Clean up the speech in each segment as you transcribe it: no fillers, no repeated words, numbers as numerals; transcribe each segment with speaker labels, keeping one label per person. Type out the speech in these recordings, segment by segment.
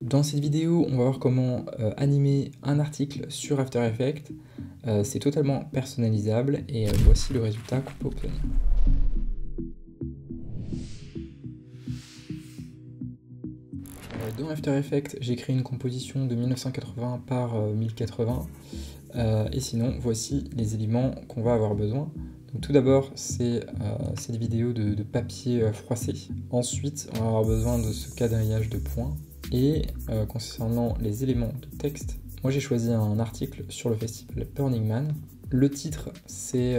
Speaker 1: Dans cette vidéo, on va voir comment animer un article sur After Effects. C'est totalement personnalisable et voici le résultat qu'on peut obtenir. Dans After Effects, j'ai créé une composition de 1980 par 1080 et sinon, voici les éléments qu'on va avoir besoin. Donc, tout d'abord, c'est cette vidéo de papier froissé. Ensuite, on va avoir besoin de ce quadrillage de points. Et concernant les éléments de texte, moi j'ai choisi un article sur le festival Burning Man. Le titre, c'est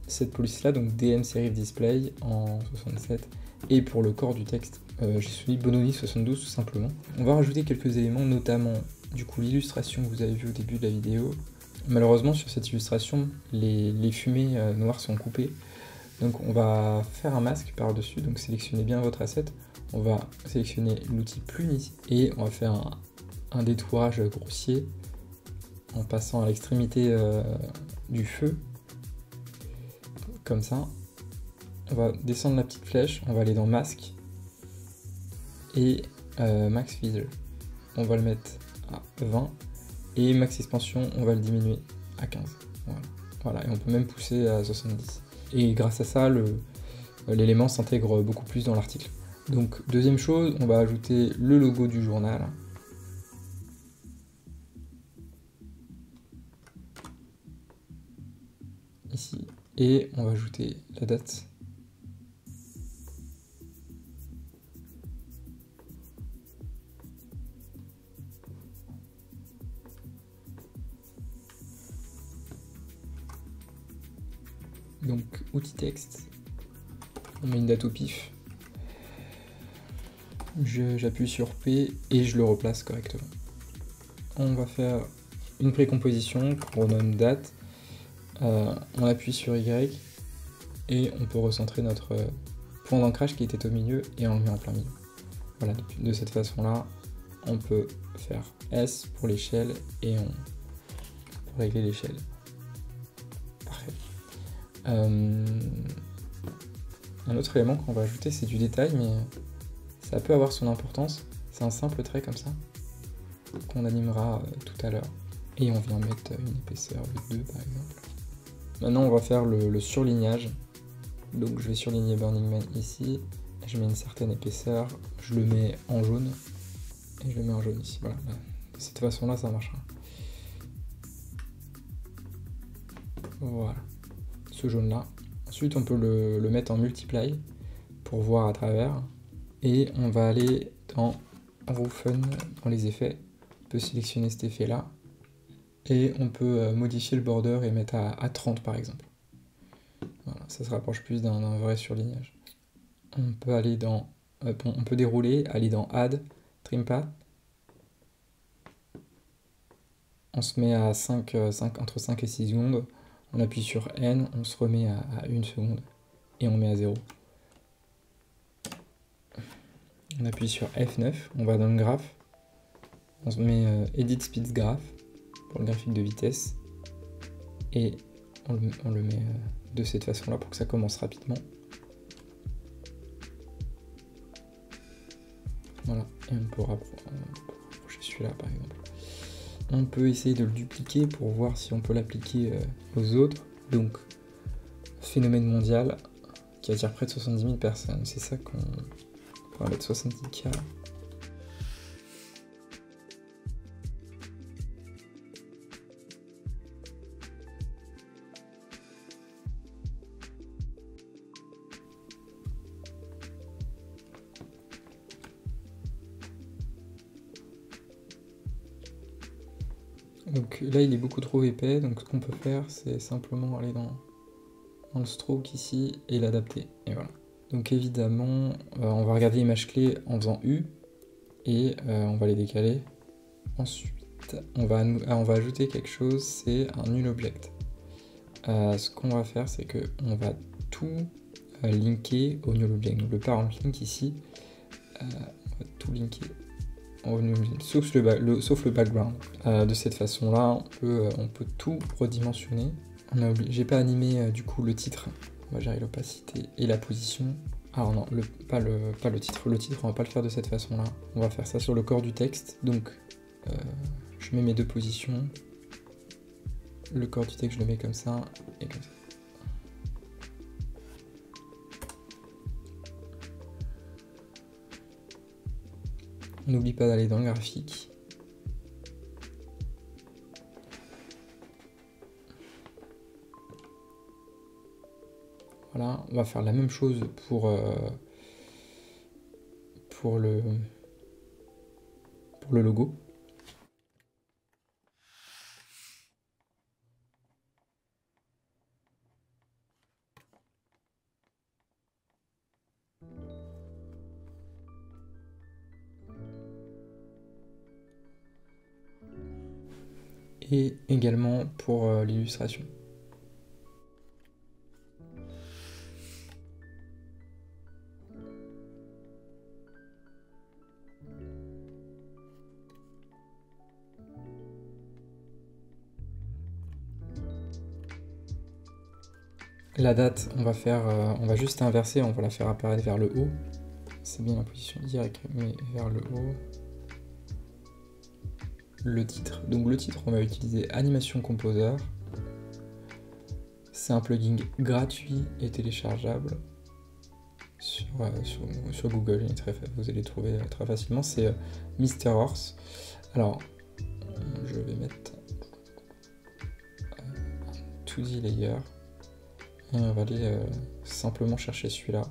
Speaker 1: cette police-là, donc DM Serif Display en 67. Et pour le corps du texte, j'ai choisi Bononi 72 tout simplement. On va rajouter quelques éléments, notamment du coup l'illustration que vous avez vue au début de la vidéo. Malheureusement sur cette illustration, les fumées noires sont coupées. Donc on va faire un masque par-dessus, donc sélectionnez bien votre asset. On va sélectionner l'outil plume ici et on va faire un détourage grossier en passant à l'extrémité du feu, comme ça. On va descendre la petite flèche, on va aller dans masque et max feather. On va le mettre à 20 et max expansion, on va le diminuer à 15. Voilà. Et on peut même pousser à 70. Et grâce à ça, l'élément s'intègre beaucoup plus dans l'article. Donc, deuxième chose, on va ajouter le logo du journal. Ici. Et on va ajouter la date. Donc, outil texte. On met une date au pif. J'appuie sur P et je le replace correctement. On va faire une précomposition qu'on nomme date. On appuie sur Y et on peut recentrer notre point d'ancrage qui était au milieu et on le met en plein milieu. Voilà, de cette façon-là, on peut faire S pour l'échelle et pour régler l'échelle. Parfait. Un autre élément qu'on va ajouter, c'est du détail, mais ça peut avoir son importance. C'est un simple trait comme ça qu'on animera tout à l'heure. Et on vient mettre une épaisseur de 2 par exemple. Maintenant on va faire le surlignage. Donc je vais surligner Burning Man ici. Je mets une certaine épaisseur. Je le mets en jaune. Et je le mets en jaune ici. Voilà. De cette façon là ça marchera. Voilà. Ce jaune là. Ensuite on peut le mettre en multiply pour voir à travers. Et on va aller dans Roughen, dans les effets. On peut sélectionner cet effet là. Et on peut modifier le border et mettre à 30 par exemple. Voilà, ça se rapproche plus d'un vrai surlignage. On peut aller dans... on peut dérouler, aller dans Add, Trim Path. On se met à entre 5 et 6 secondes. On appuie sur N, on se remet à 1 seconde. Et on met à 0. On appuie sur F9, on va dans le graphe. On se met Edit Speed Graph pour le graphique de vitesse. Et on le met de cette façon-là pour que ça commence rapidement. Voilà, et on peut rapprocher celui-là par exemple. On peut essayer de le dupliquer pour voir si on peut l'appliquer aux autres. Donc, phénomène mondial qui attire près de 70 000 personnes. C'est ça qu'on va mettre 70K. Donc là il est beaucoup trop épais, donc ce qu'on peut faire c'est simplement aller dans le stroke ici et l'adapter, et voilà. Donc évidemment on va regarder l'image clé en faisant U et on va les décaler. Ensuite on va ajouter quelque chose, c'est un null object. Ce qu'on va faire c'est que on va tout linker au null object. Donc le parent link ici, on va tout linker sauf le background. De cette façon-là, on peut tout redimensionner. J'ai pas animé du coup le titre. On va gérer l'opacité et la position. Alors non, pas le titre. Le titre, on va pas le faire de cette façon-là. On va faire ça sur le corps du texte. Donc, je mets mes deux positions. Le corps du texte, je le mets comme ça et comme ça. On n'oublie pas d'aller dans le graphique. Voilà, on va faire la même chose pour le logo. Et également pour l'illustration. La date, on va juste inverser, on va la faire apparaître vers le haut. C'est bien la position directe, mais vers le haut. Le titre. Donc le titre, on va utiliser Animation Composer. C'est un plugin gratuit et téléchargeable sur Google. Vous allez le trouver très facilement. C'est Mr. Horse. Alors, je vais mettre 2D Layer. Et on va aller simplement chercher celui-là.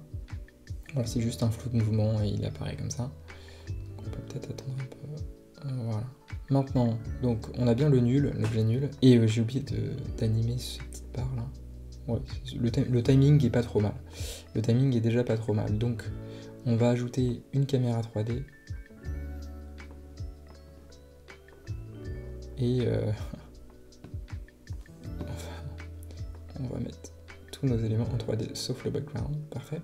Speaker 1: Voilà, c'est juste un flou de mouvement et il apparaît comme ça. On peut peut-être attendre un peu. Voilà. Maintenant, donc on a bien l'objet nul, et j'ai oublié d'animer cette petite barre là. Ouais, le timing est pas trop mal. Le timing est déjà pas trop mal. Donc on va ajouter une caméra 3D. Et on va mettre tous nos éléments en 3D sauf le background. Parfait.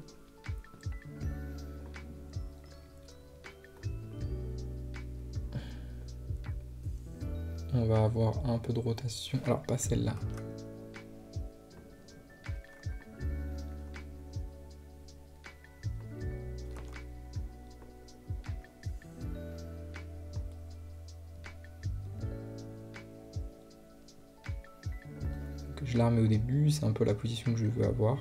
Speaker 1: On va avoir un peu de rotation. Alors pas celle-là. Je la remets au début, c'est un peu la position que je veux avoir.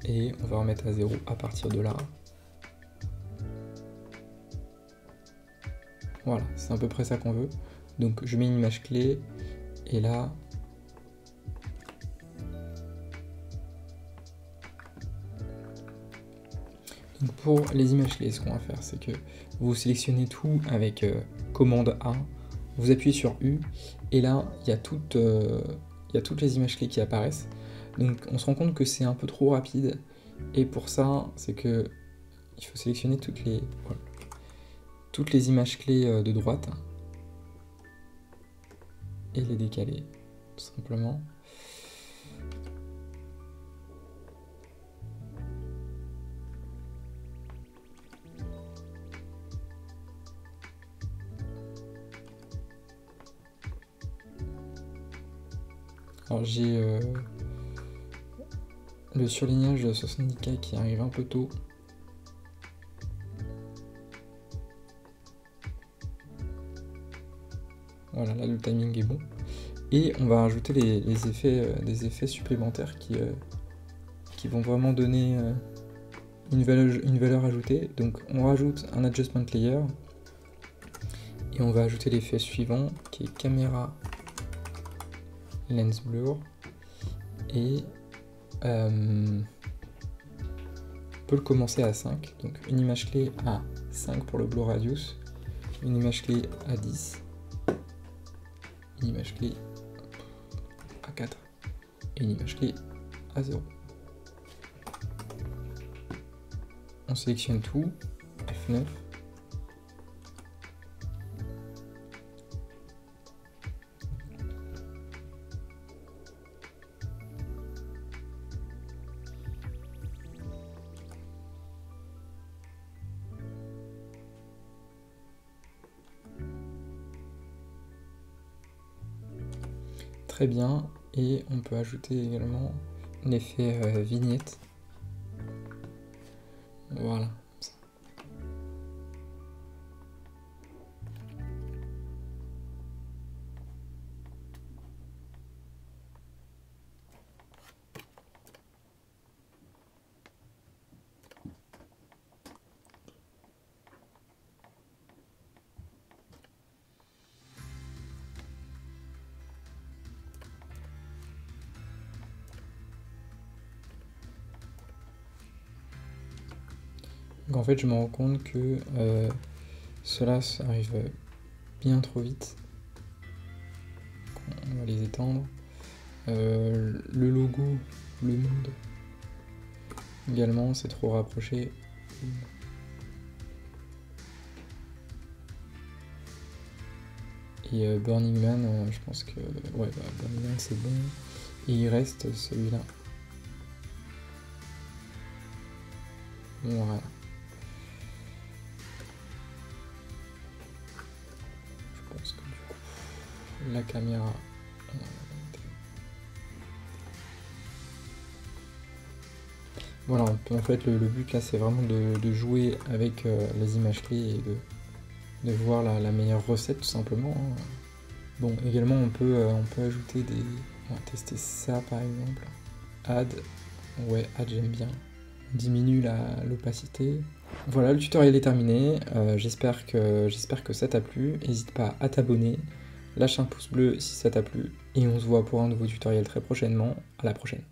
Speaker 1: Et on va remettre à 0 à partir de là. Voilà, c'est à peu près ça qu'on veut. Donc je mets une image clé, et là... Donc pour les images clés, ce qu'on va faire, c'est que vous sélectionnez tout avec commande A, vous appuyez sur U, et là, il y a toutes les images clés qui apparaissent. Donc on se rend compte que c'est un peu trop rapide, et pour ça, c'est que il faut sélectionner toutes les images clés de droite, et les décaler, tout simplement. Alors j'ai le surlignage de 70K qui arrive un peu tôt. Voilà, là le timing est bon. Et on va rajouter des effets supplémentaires qui vont vraiment donner une valeur ajoutée. Donc on rajoute un adjustment layer et on va ajouter l'effet suivant qui est caméra lens blur, et on peut le commencer à 5, donc une image clé à 5 pour le blur radius, une image clé à 10, une image clé à 4 et une image clé à 0. On sélectionne tout, F9, très bien, et on peut ajouter également l'effet vignette Voilà. Donc en fait, je me rends compte que cela arrive bien trop vite. On va les étendre. Le logo, le monde, également, c'est trop rapproché. Et Burning Man, je pense que... Ouais, bah, Burning Man, c'est bon. Et il reste celui-là. Voilà. Je pense que du coup, la caméra... Voilà, en fait, le but là, c'est vraiment de jouer avec les images clés et de voir la meilleure recette, tout simplement. Bon, également, on peut ajouter des... On va tester ça, par exemple. Add. Ouais, add, j'aime bien. On diminue l'opacité. Voilà, le tutoriel est terminé. J'espère que ça t'a plu. N'hésite pas à t'abonner. Lâche un pouce bleu si ça t'a plu. Et on se voit pour un nouveau tutoriel très prochainement. À la prochaine.